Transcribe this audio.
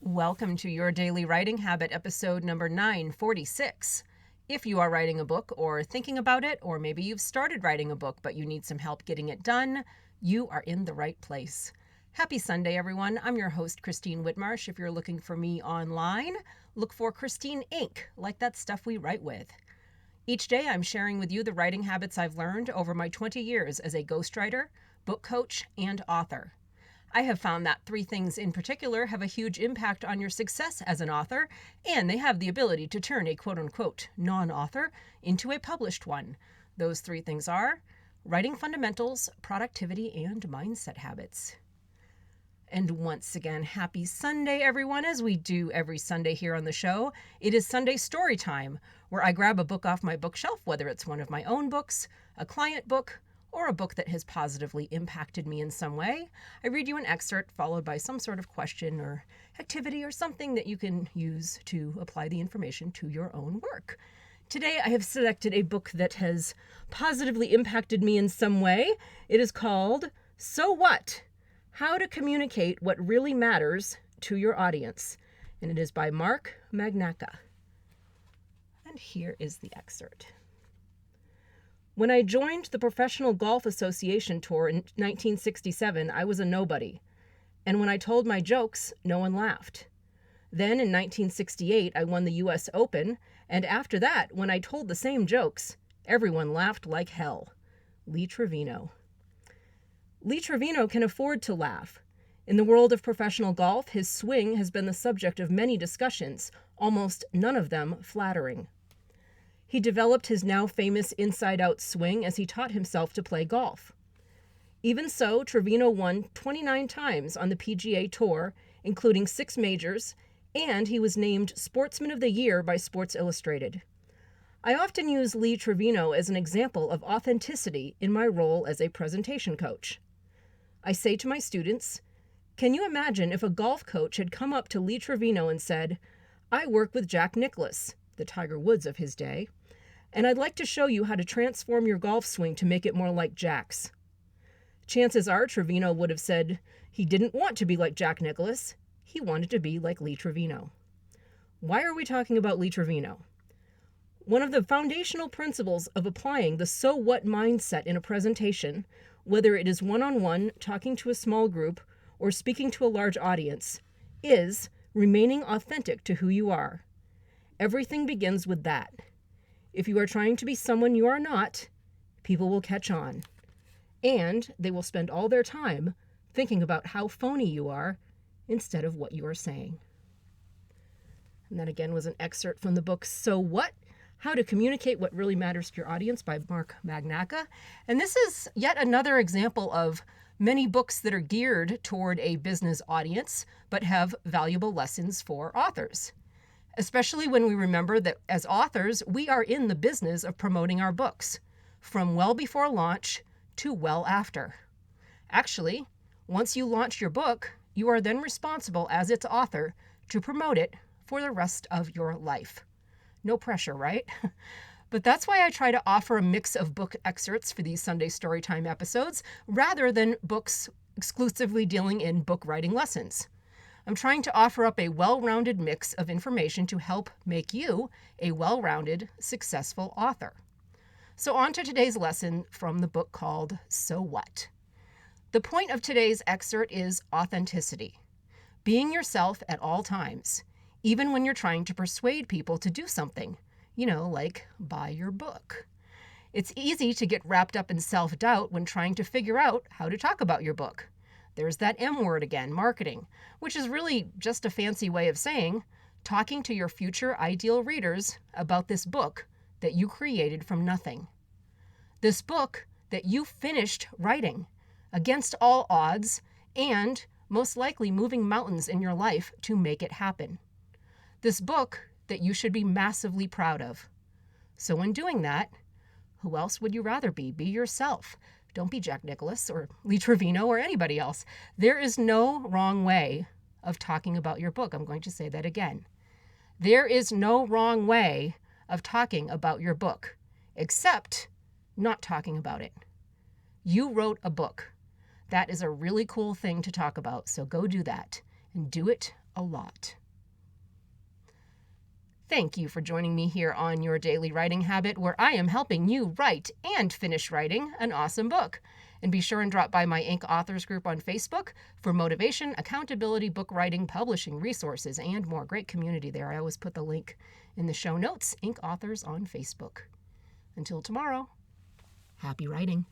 Welcome to Your Daily Writing Habit, episode number 946. If you are writing a book or thinking about it, or maybe you've started writing a book but you need some help getting it done, you are in the right place. Happy Sunday, everyone. I'm your host, Christine Whitmarsh. If you're looking for me online, look for Christine Inc., like that stuff we write with. Each day, I'm sharing with you the writing habits I've learned over my 20 years as a ghostwriter, book coach, and author. I have found that three things in particular have a huge impact on your success as an author, and they have the ability to turn a quote-unquote non-author into a published one. Those three things are writing fundamentals, productivity, and mindset habits. And once again, happy Sunday, everyone, as we do every Sunday here on the show. It is Sunday story time, where I grab a book off my bookshelf, whether it's one of my own books, a client book, or a book that has positively impacted me in some way. I read you an excerpt followed by some sort of question or activity or something that you can use to apply the information to your own work. Today, I have selected a book that has positively impacted me in some way. It is called So What? How to Communicate What Really Matters to Your Audience. And it is by Mark Magnacca. And here is the excerpt. When I joined the Professional Golf Association Tour in 1967, I was a nobody. And when I told my jokes, no one laughed. Then in 1968, I won the U.S. Open, and after that, when I told the same jokes, everyone laughed like hell. Lee Trevino. Lee Trevino can afford to laugh. In the world of professional golf, his swing has been the subject of many discussions, almost none of them flattering. He developed his now famous inside-out swing as he taught himself to play golf. Even so, Trevino won 29 times on the PGA Tour, including 6 majors, and he was named Sportsman of the Year by Sports Illustrated. I often use Lee Trevino as an example of authenticity in my role as a presentation coach. I say to my students, can you imagine if a golf coach had come up to Lee Trevino and said, I work with Jack Nicklaus, the Tiger Woods of his day, and I'd like to show you how to transform your golf swing to make it more like Jack's. Chances are Trevino would have said he didn't want to be like Jack Nicklaus. He wanted to be like Lee Trevino. Why are we talking about Lee Trevino? One of the foundational principles of applying the so what mindset in a presentation, whether it is one-on-one, talking to a small group, or speaking to a large audience, is remaining authentic to who you are. Everything begins with that. If you are trying to be someone you are not, people will catch on. And they will spend all their time thinking about how phony you are instead of what you are saying. And that again was an excerpt from the book So What? How to Communicate What Really Matters to Your Audience by Mark Magnacca. And this is yet another example of many books that are geared toward a business audience, but have valuable lessons for authors. Especially when we remember that as authors, we are in the business of promoting our books, from well before launch to well after. Actually, once you launch your book, you are then responsible as its author to promote it for the rest of your life. No pressure, right? But that's why I try to offer a mix of book excerpts for these Sunday Storytime episodes, rather than books exclusively dealing in book writing lessons. I'm trying to offer up a well-rounded mix of information to help make you a well-rounded, successful author. So on to today's lesson from the book called So What? The point of today's excerpt is authenticity. Being yourself at all times, even when you're trying to persuade people to do something, like buy your book. It's easy to get wrapped up in self-doubt when trying to figure out how to talk about your book. There's that M word again, marketing, which is really just a fancy way of saying talking to your future ideal readers about this book that you created from nothing. This book that you finished writing against all odds and most likely moving mountains in your life to make it happen. This book that you should be massively proud of. So when doing that, who else would you rather be? Be yourself. Don't be Jack Nicklaus or Lee Trevino or anybody else. There is no wrong way of talking about your book. I'm going to say that again. There is no wrong way of talking about your book, except not talking about it. You wrote a book. That is a really cool thing to talk about, so go do that. And do it a lot. Thank you for joining me here on Your Daily Writing Habit, where I am helping you write and finish writing an awesome book. And be sure and drop by my Inc. Authors group on Facebook for motivation, accountability, book writing, publishing resources, and more. Great community there. I always put the link in the show notes. Inc. Authors on Facebook. Until tomorrow, happy writing.